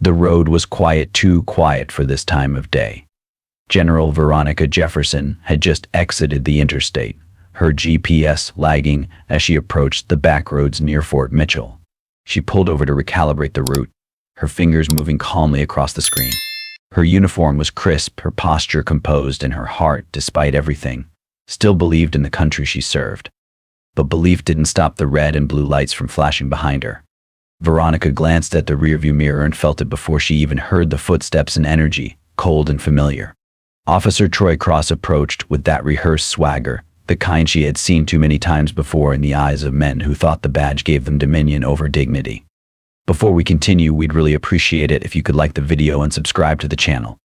The road was quiet, too quiet for this time of day. General Veronica Jefferson had just exited the interstate, her GPS lagging as she approached the back roads near Fort Mitchell. She pulled over to recalibrate the route, her fingers moving calmly across the screen. Her uniform was crisp, her posture composed, and her heart, despite everything, still believed in the country she served. But belief didn't stop the red and blue lights from flashing behind her. Veronica glanced at the rearview mirror and felt it before she even heard the footsteps and energy, cold and familiar. Officer Troy Cross approached with that rehearsed swagger, the kind she had seen too many times before in the eyes of men who thought the badge gave them dominion over dignity. Before we continue, we'd really appreciate it if you could like the video and subscribe to the channel.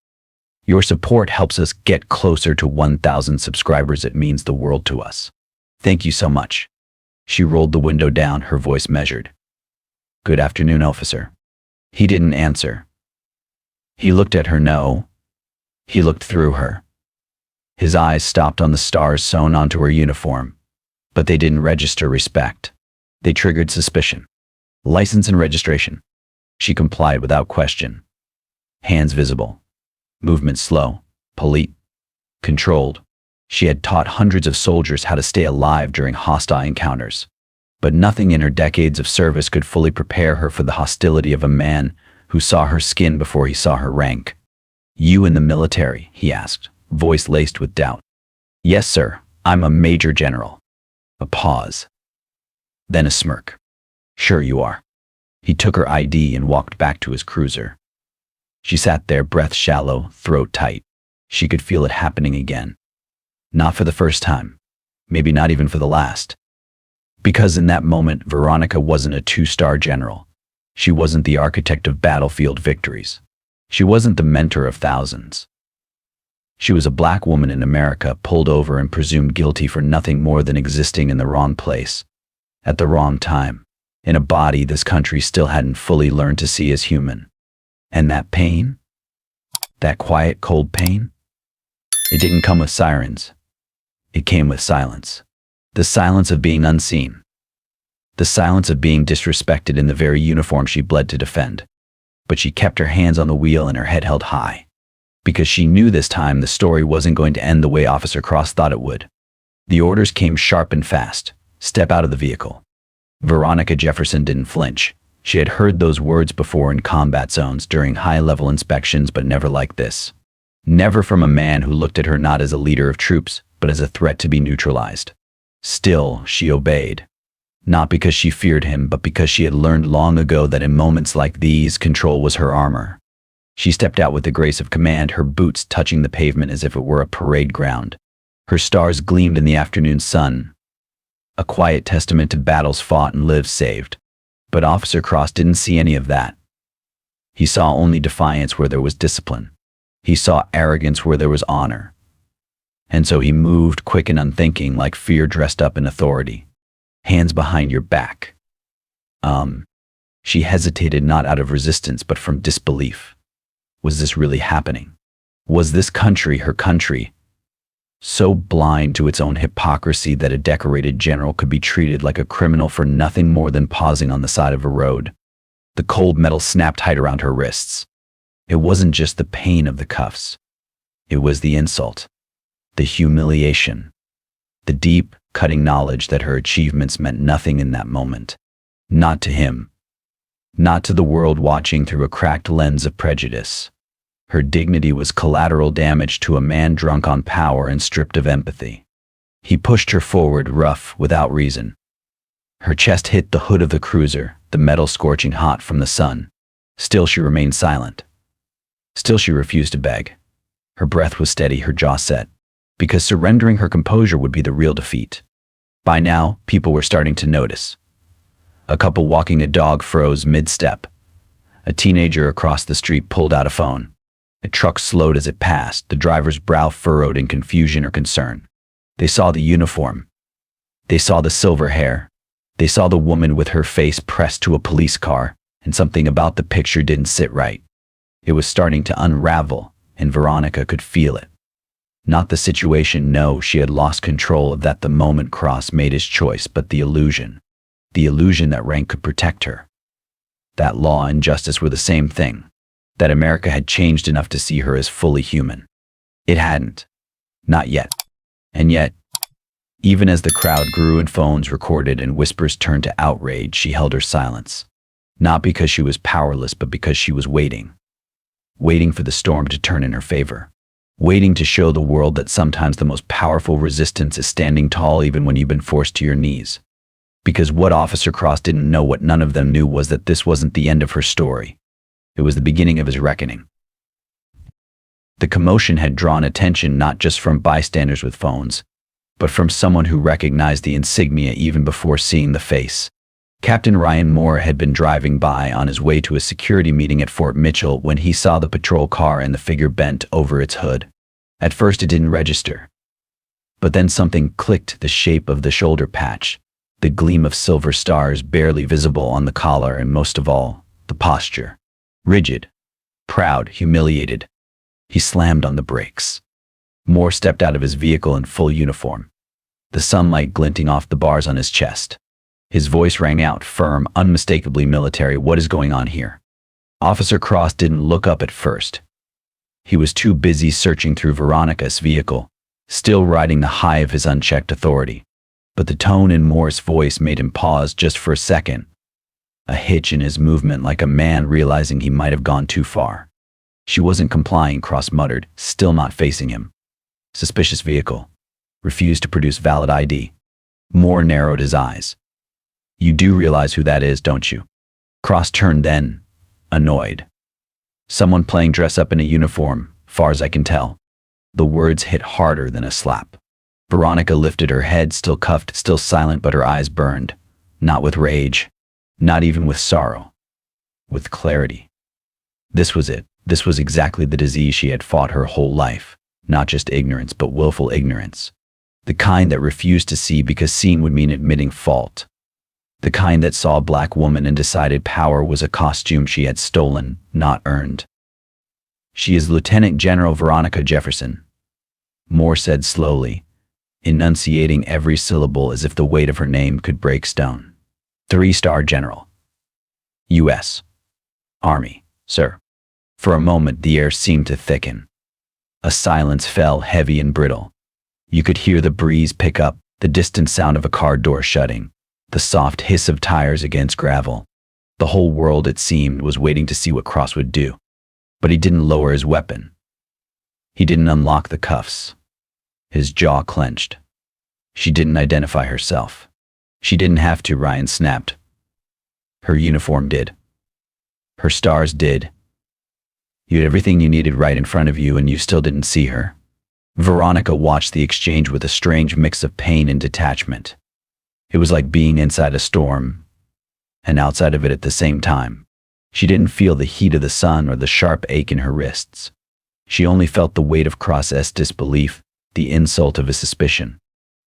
Your support helps us get closer to 1,000 subscribers. It means the world to us. Thank you so much. She rolled the window down, her voice measured. Good afternoon, officer. He didn't answer. He looked at her. No. He looked through her. His eyes stopped on the stars sewn onto her uniform, but they didn't register respect. They triggered suspicion. License and registration. She complied without question. Hands visible. Movement slow, polite, controlled. She had taught hundreds of soldiers how to stay alive during hostile encounters, but nothing in her decades of service could fully prepare her for the hostility of a man who saw her skin before he saw her rank. You in the military? He asked, voice laced with doubt. Yes, sir. I'm a major general. A pause. Then a smirk. Sure you are. He took her ID and walked back to his cruiser. She sat there, breath shallow, throat tight. She could feel it happening again. Not for the first time. Maybe not even for the last. Because in that moment, Veronica wasn't a two-star general. She wasn't the architect of battlefield victories. She wasn't the mentor of thousands. She was a black woman in America, pulled over and presumed guilty for nothing more than existing in the wrong place, at the wrong time, in a body this country still hadn't fully learned to see as human. And that pain? That quiet, cold pain? It didn't come with sirens. It came with silence. The silence of being unseen. The silence of being disrespected in the very uniform she bled to defend. But she kept her hands on the wheel and her head held high. Because she knew this time the story wasn't going to end the way Officer Cross thought it would. The orders came sharp and fast. Step out of the vehicle. Veronica Jefferson didn't flinch. She had heard those words before in combat zones during high-level inspections, but never like this. Never from a man who looked at her not as a leader of troops, but as a threat to be neutralized. Still, she obeyed. Not because she feared him, but because she had learned long ago that in moments like these, control was her armor. She stepped out with the grace of command, her boots touching the pavement as if it were a parade ground. Her stars gleamed in the afternoon sun, a quiet testament to battles fought and lives saved. But Officer Cross didn't see any of that. He saw only defiance where there was discipline. He saw arrogance where there was honor. And so he moved, quick and unthinking, like fear dressed up in authority. Hands behind your back. She hesitated, not out of resistance, but from disbelief. Was this really happening? Was this country, her country, so blind to its own hypocrisy that a decorated general could be treated like a criminal for nothing more than pausing on the side of a road? The cold metal snapped tight around her wrists. It wasn't just the pain of the cuffs. It was the insult, the humiliation, the deep, cutting knowledge that her achievements meant nothing in that moment. Not to him. Not to the world watching through a cracked lens of prejudice. Her dignity was collateral damage to a man drunk on power and stripped of empathy. He pushed her forward, rough, without reason. Her chest hit the hood of the cruiser, the metal scorching hot from the sun. Still she remained silent. Still she refused to beg. Her breath was steady, her jaw set, because surrendering her composure would be the real defeat. By now, people were starting to notice. A couple walking a dog froze mid-step. A teenager across the street pulled out a phone. A truck slowed as it passed, the driver's brow furrowed in confusion or concern. They saw the uniform. They saw the silver hair. They saw the woman with her face pressed to a police car, and something about the picture didn't sit right. It was starting to unravel, and Veronica could feel it. Not the situation, no, she had lost control of that the moment Cross made his choice, but the illusion. The illusion that rank could protect her. That law and justice were the same thing. that America had changed enough to see her as fully human. It hadn't. Not yet. And yet, even as the crowd grew and phones recorded and whispers turned to outrage, she held her silence. Not because she was powerless, but because she was waiting. Waiting for the storm to turn in her favor. Waiting to show the world that sometimes the most powerful resistance is standing tall even when you've been forced to your knees. Because what Officer Cross didn't know, what none of them knew, was that this wasn't the end of her story. It was the beginning of his reckoning. The commotion had drawn attention not just from bystanders with phones, but from someone who recognized the insignia even before seeing the face. Captain Ryan Moore had been driving by on his way to a security meeting at Fort Mitchell when he saw the patrol car and the figure bent over its hood. At first it didn't register. But then something clicked: the shape of the shoulder patch, the gleam of silver stars barely visible on the collar, and most of all, the posture. Rigid, proud, humiliated. He slammed on the brakes. Moore stepped out of his vehicle in full uniform, the sunlight glinting off the bars on his chest. His voice rang out, firm, unmistakably military. "What is going on here?" Officer Cross didn't look up at first. He was too busy searching through Veronica's vehicle, still riding the high of his unchecked authority. But the tone in Moore's voice made him pause just for a second. A hitch in his movement, like a man realizing he might have gone too far. "She wasn't complying," Cross muttered, still not facing him. "Suspicious vehicle. Refused to produce valid ID." Moore narrowed his eyes. "You do realize who that is, don't you?" Cross turned then, annoyed. "Someone playing dress up in a uniform, far as I can tell." The words hit harder than a slap. Veronica lifted her head, still cuffed, still silent, but her eyes burned. Not with rage, not even with sorrow. With clarity. This was it. This was exactly the disease she had fought her whole life. Not just ignorance, but willful ignorance. The kind that refused to see because seeing would mean admitting fault. The kind that saw a black woman and decided power was a costume she had stolen, not earned. "She is Lieutenant General Veronica Jefferson," Moore said slowly, enunciating every syllable as if the weight of her name could break stone. 3-star General. U.S. Army, sir. For a moment the air seemed to thicken. A silence fell, heavy and brittle. You could hear the breeze pick up, the distant sound of a car door shutting, the soft hiss of tires against gravel. The whole world, it seemed, was waiting to see what Cross would do. But he didn't lower his weapon. He didn't unlock the cuffs. His jaw clenched. "She didn't identify herself." "She didn't have to," Ryan snapped. "Her uniform did. Her stars did. You had everything you needed right in front of you, and you still didn't see her." Veronica watched the exchange with a strange mix of pain and detachment. It was like being inside a storm and outside of it at the same time. She didn't feel the heat of the sun or the sharp ache in her wrists. She only felt the weight of Cross's disbelief, the insult of his suspicion.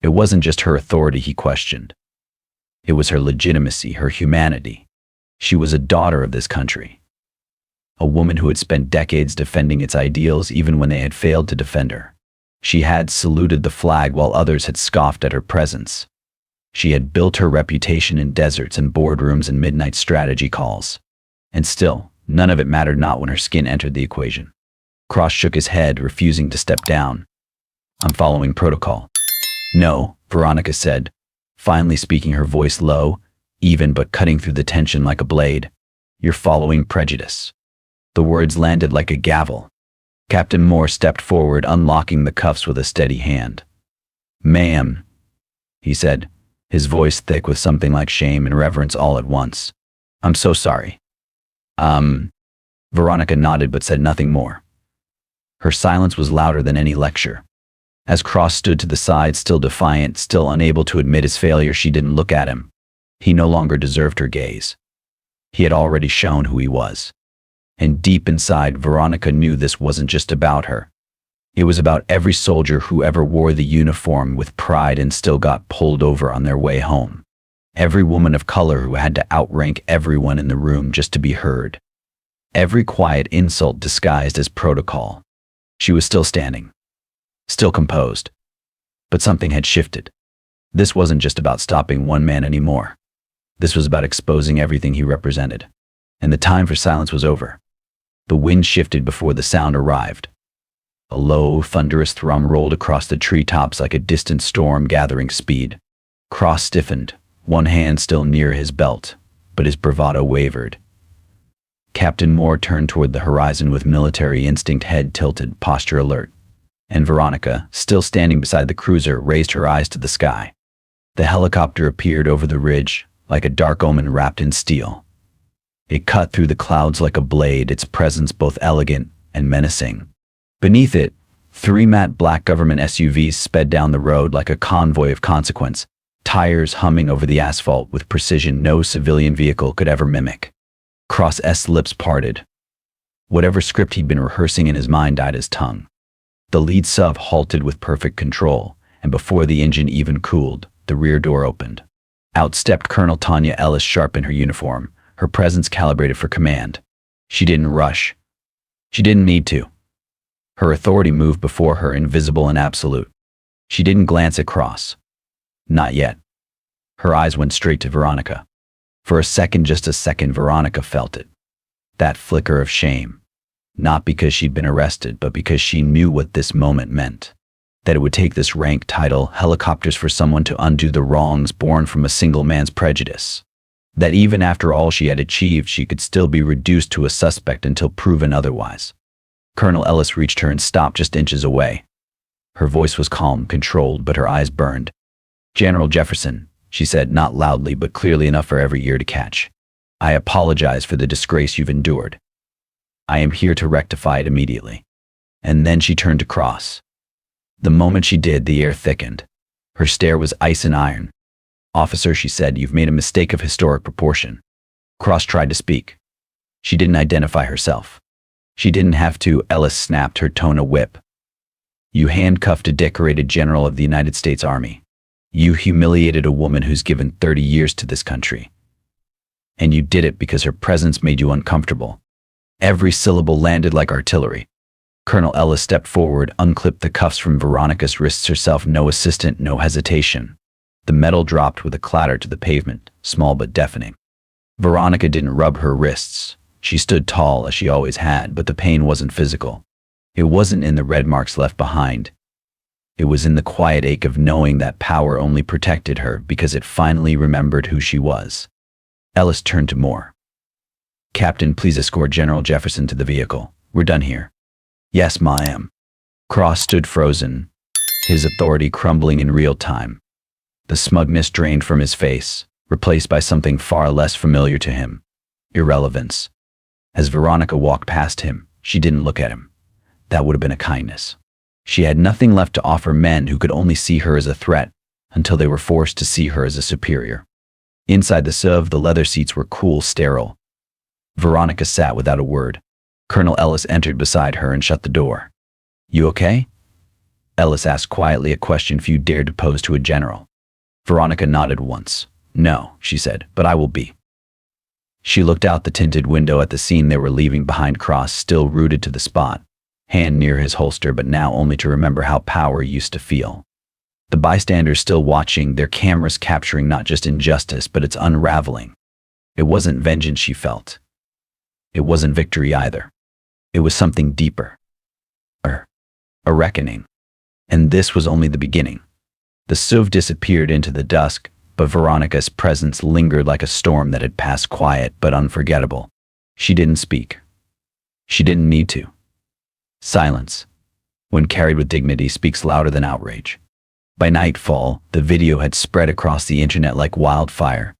It wasn't just her authority he questioned. It was her legitimacy, her humanity. She was a daughter of this country. A woman who had spent decades defending its ideals even when they had failed to defend her. She had saluted the flag while others had scoffed at her presence. She had built her reputation in deserts and boardrooms and midnight strategy calls. And still, none of it mattered, not when her skin entered the equation. Cross shook his head, refusing to step down. "I'm following protocol." "No," Veronica said, finally speaking, her voice low, even but cutting through the tension like a blade. "You're following prejudice." The words landed like a gavel. Captain Moore stepped forward, unlocking the cuffs with a steady hand. "Ma'am," he said, his voice thick with something like shame and reverence all at once. "I'm so sorry." Veronica nodded but said nothing more. Her silence was louder than any lecture. As Cross stood to the side, still defiant, still unable to admit his failure, she didn't look at him. He no longer deserved her gaze. He had already shown who he was. And deep inside, Veronica knew this wasn't just about her. It was about every soldier who ever wore the uniform with pride and still got pulled over on their way home. Every woman of color who had to outrank everyone in the room just to be heard. Every quiet insult disguised as protocol. She was still standing. Still composed. But something had shifted. This wasn't just about stopping one man anymore. This was about exposing everything he represented. And the time for silence was over. The wind shifted before the sound arrived. A low, thunderous thrum rolled across the treetops like a distant storm gathering speed. Cross stiffened, one hand still near his belt, but his bravado wavered. Captain Moore turned toward the horizon with military instinct, head tilted, posture alert. And Veronica, still standing beside the cruiser, raised her eyes to the sky. The helicopter appeared over the ridge, like a dark omen wrapped in steel. It cut through the clouds like a blade, its presence both elegant and menacing. Beneath it, 3 matte black government SUVs sped down the road like a convoy of consequence, tires humming over the asphalt with precision no civilian vehicle could ever mimic. Cross's lips parted. Whatever script he'd been rehearsing in his mind dyed his tongue. The lead sub halted with perfect control, and before the engine even cooled, the rear door opened. Out stepped Colonel Tanya Ellis, sharp in her uniform, her presence calibrated for command. She didn't rush. She didn't need to. Her authority moved before her, invisible and absolute. She didn't glance across. Not yet. Her eyes went straight to Veronica. For a second, just a second, Veronica felt it. That flicker of shame. Not because she'd been arrested, but because she knew what this moment meant. That it would take this rank, title, helicopters for someone to undo the wrongs born from a single man's prejudice. That even after all she had achieved, she could still be reduced to a suspect until proven otherwise. Colonel Ellis reached her and stopped just inches away. Her voice was calm, controlled, but her eyes burned. "General Jefferson," she said, not loudly but clearly enough for every ear to catch. "I apologize for the disgrace you've endured. I am here to rectify it immediately." And then she turned to Cross. The moment she did, the air thickened. Her stare was ice and iron. "Officer," she said, "you've made a mistake of historic proportion." Cross tried to speak. She didn't identify herself. She didn't have to. Ellis snapped, her tone a whip. "You handcuffed a decorated general of the United States Army. You humiliated a woman who's given 30 years to this country. And you did it because her presence made you uncomfortable." Every syllable landed like artillery. Colonel Ellis stepped forward, unclipped the cuffs from Veronica's wrists herself, no assistant, no hesitation. The metal dropped with a clatter to the pavement, small but deafening. Veronica didn't rub her wrists. She stood tall, as she always had, but the pain wasn't physical. It wasn't in the red marks left behind. It was in the quiet ache of knowing that power only protected her because it finally remembered who she was. Ellis turned to Moore. "Captain, please escort General Jefferson to the vehicle. We're done here." "Yes, ma'am." Cross stood frozen, his authority crumbling in real time. The smugness drained from his face, replaced by something far less familiar to him: irrelevance. As Veronica walked past him, she didn't look at him. That would have been a kindness. She had nothing left to offer men who could only see her as a threat until they were forced to see her as a superior. Inside the SUV, the leather seats were cool, sterile. Veronica sat without a word. Colonel Ellis entered beside her and shut the door. "You okay?" Ellis asked quietly, a question few dared to pose to a general. Veronica nodded once. "No," she said, "but I will be." She looked out the tinted window at the scene they were leaving behind. Cross, still rooted to the spot, hand near his holster, but now only to remember how power used to feel. The bystanders still watching, their cameras capturing not just injustice, but its unraveling. It wasn't vengeance she felt. It wasn't victory either. It was something deeper. A reckoning. And this was only the beginning. The SUV disappeared into the dusk, but Veronica's presence lingered like a storm that had passed, quiet but unforgettable. She didn't speak. She didn't need to. Silence, when carried with dignity, speaks louder than outrage. By nightfall, the video had spread across the internet like wildfire.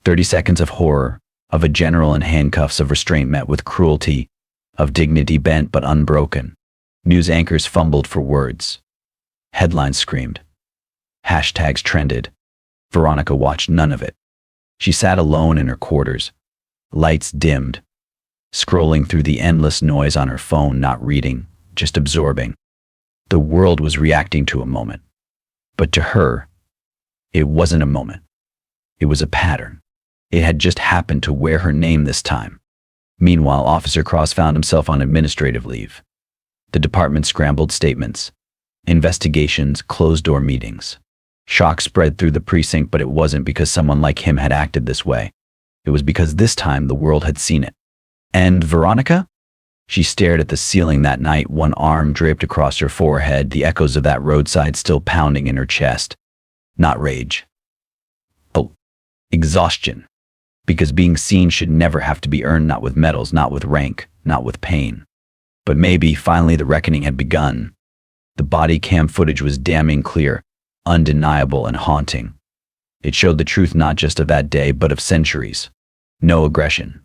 30 seconds of horror, of a general in handcuffs, of restraint met with cruelty, of dignity bent but unbroken. News anchors fumbled for words. Headlines screamed. Hashtags trended. Veronica watched none of it. She sat alone in her quarters. Lights dimmed. Scrolling through the endless noise on her phone, not reading, just absorbing. The world was reacting to a moment. But to her, it wasn't a moment. It was a pattern. It had just happened to wear her name this time. Meanwhile, Officer Cross found himself on administrative leave. The department scrambled statements, investigations, closed-door meetings. Shock spread through the precinct, but it wasn't because someone like him had acted this way. It was because this time the world had seen it. And Veronica? She stared at the ceiling that night, one arm draped across her forehead, the echoes of that roadside still pounding in her chest. Not rage. Oh, exhaustion. Because being seen should never have to be earned, not with medals, not with rank, not with pain. But maybe, finally, the reckoning had begun. The body cam footage was damning clear, undeniable and haunting. It showed the truth not just of that day, but of centuries. No aggression.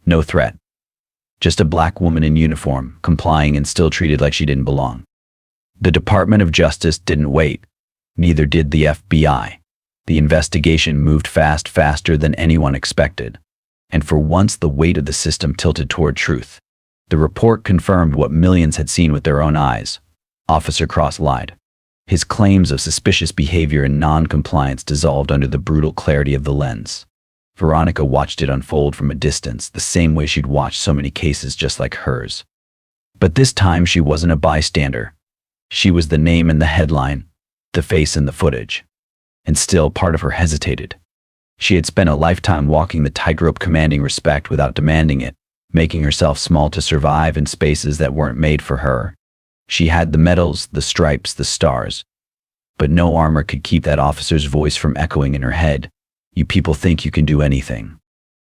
No threat. Just a black woman in uniform, complying and still treated like she didn't belong. The Department of Justice didn't wait. Neither did the FBI. The investigation moved faster than anyone expected. And for once, the weight of the system tilted toward truth. The report confirmed what millions had seen with their own eyes. Officer Cross lied. His claims of suspicious behavior and non-compliance dissolved under the brutal clarity of the lens. Veronica watched it unfold from a distance, the same way she'd watched so many cases just like hers. But this time she wasn't a bystander. She was the name in the headline, the face in the footage. And still, part of her hesitated. She had spent a lifetime walking the tightrope, commanding respect without demanding it, making herself small to survive in spaces that weren't made for her. She had the medals, the stripes, the stars. But no armor could keep that officer's voice from echoing in her head. You people think you can do anything.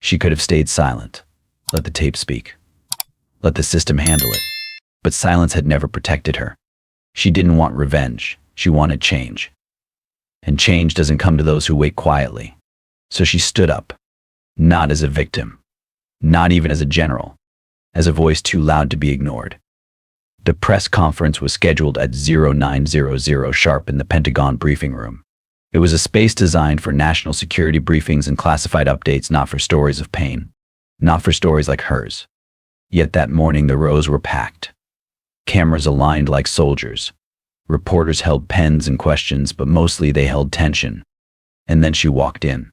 She could have stayed silent. Let the tape speak. Let the system handle it. But silence had never protected her. She didn't want revenge. She wanted change. And change doesn't come to those who wait quietly. So she stood up. Not as a victim. Not even as a general. As a voice too loud to be ignored. The press conference was scheduled at 0900 sharp in the Pentagon briefing room. It was a space designed for national security briefings and classified updates, not for stories of pain. Not for stories like hers. Yet that morning the rows were packed. Cameras aligned like soldiers. Reporters held pens and questions, but mostly they held tension. And then she walked in.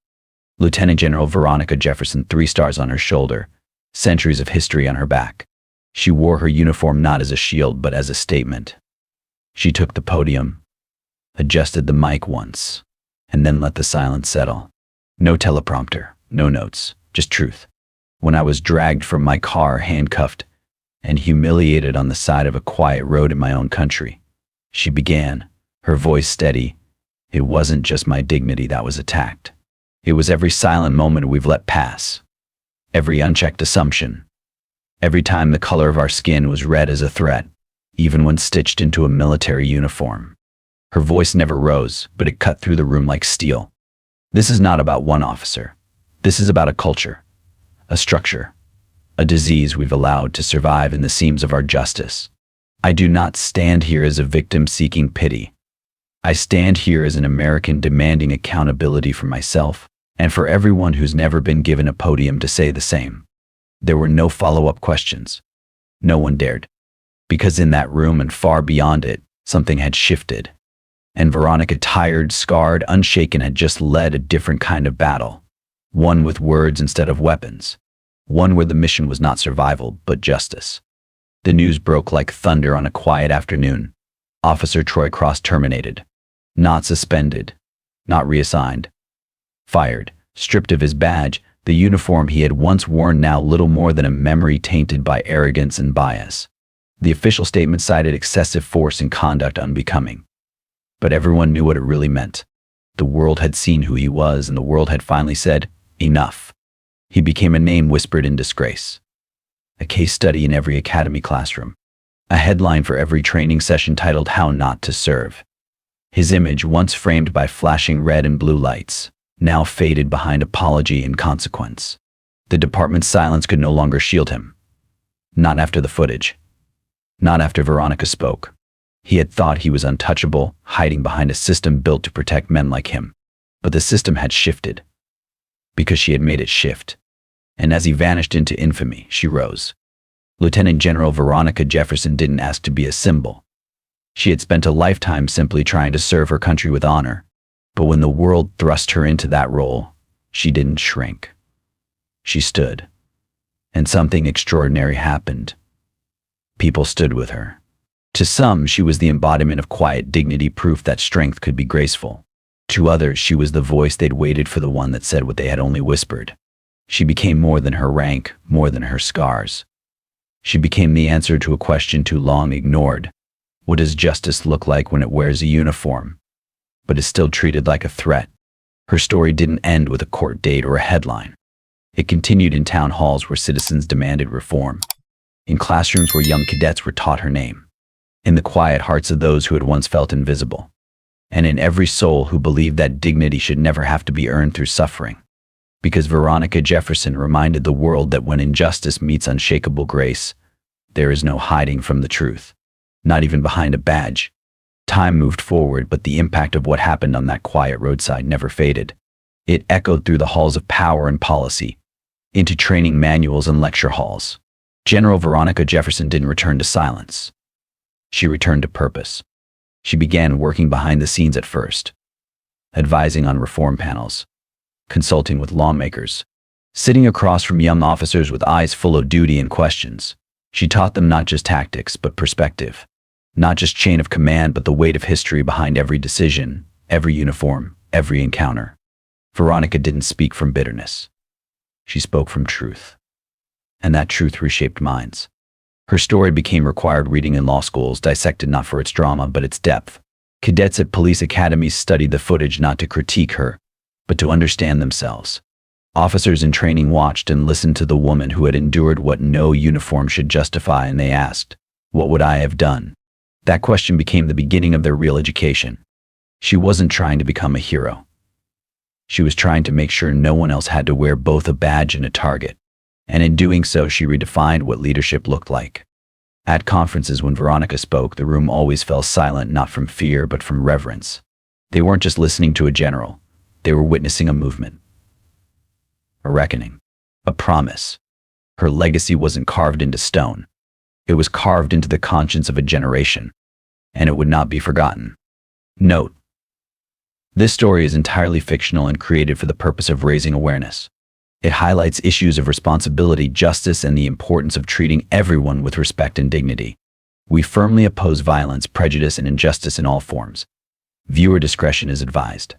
Lieutenant General Veronica Jefferson, 3 stars on her shoulder, centuries of history on her back. She wore her uniform not as a shield, but as a statement. She took the podium, adjusted the mic once, and then let the silence settle. No teleprompter, no notes, just truth. When I was dragged from my car, handcuffed, and humiliated on the side of a quiet road in my own country, she began, her voice steady. It wasn't just my dignity that was attacked. It was every silent moment we've let pass. Every unchecked assumption. Every time the color of our skin was read as a threat, even when stitched into a military uniform. Her voice never rose, but it cut through the room like steel. This is not about one officer. This is about a culture, a structure, a disease we've allowed to survive in the seams of our justice. I do not stand here as a victim seeking pity. I stand here as an American demanding accountability for myself and for everyone who's never been given a podium to say the same. There were no follow-up questions. No one dared. Because in that room and far beyond it, something had shifted. And Veronica, tired, scarred, unshaken, had just led a different kind of battle. One with words instead of weapons. One where the mission was not survival, but justice. The news broke like thunder on a quiet afternoon. Officer Troy Cross terminated. Not suspended. Not reassigned. Fired. Stripped of his badge, the uniform he had once worn now little more than a memory tainted by arrogance and bias. The official statement cited excessive force and conduct unbecoming. But everyone knew what it really meant. The world had seen who he was, and the world had finally said, enough. He became a name whispered in disgrace. A case study in every academy classroom. A headline for every training session titled How Not to Serve. His image, once framed by flashing red and blue lights, now faded behind apology and consequence. The department's silence could no longer shield him. Not after the footage. Not after Veronica spoke. He had thought he was untouchable, hiding behind a system built to protect men like him. But the system had shifted. Because she had made it shift. And as he vanished into infamy, she rose. Lieutenant General Veronica Jefferson didn't ask to be a symbol. She had spent a lifetime simply trying to serve her country with honor. But when the world thrust her into that role, she didn't shrink. She stood. And something extraordinary happened. People stood with her. To some, she was the embodiment of quiet dignity, proof that strength could be graceful. To others, she was the voice they'd waited for, the one that said what they had only whispered. She became more than her rank, more than her scars. She became the answer to a question too long ignored. What does justice look like when it wears a uniform, but is still treated like a threat? Her story didn't end with a court date or a headline. It continued in town halls where citizens demanded reform, in classrooms where young cadets were taught her name, in the quiet hearts of those who had once felt invisible, and in every soul who believed that dignity should never have to be earned through suffering. Because Veronica Jefferson reminded the world that when injustice meets unshakable grace, there is no hiding from the truth, not even behind a badge. Time moved forward, but the impact of what happened on that quiet roadside never faded. It echoed through the halls of power and policy, into training manuals and lecture halls. General Veronica Jefferson didn't return to silence. She returned to purpose. She began working behind the scenes at first, advising on reform panels, consulting with lawmakers, sitting across from young officers with eyes full of duty and questions. She taught them not just tactics, but perspective, not just chain of command, but the weight of history behind every decision, every uniform, every encounter. Veronica didn't speak from bitterness. She spoke from truth. And that truth reshaped minds. Her story became required reading in law schools, dissected not for its drama, but its depth. Cadets at police academies studied the footage not to critique her, but to understand themselves. Officers in training watched and listened to the woman who had endured what no uniform should justify, and they asked, "What would I have done?" That question became the beginning of their real education. She wasn't trying to become a hero. She was trying to make sure no one else had to wear both a badge and a target. And in doing so, she redefined what leadership looked like. At conferences, when Veronica spoke, the room always fell silent, not from fear, but from reverence. They weren't just listening to a general. They were witnessing a movement, a reckoning, a promise. Her legacy wasn't carved into stone. It was carved into the conscience of a generation, and it would not be forgotten. Note: this story is entirely fictional and created for the purpose of raising awareness. It highlights issues of responsibility, justice, and the importance of treating everyone with respect and dignity. We firmly oppose violence, prejudice, and injustice in all forms. Viewer discretion is advised.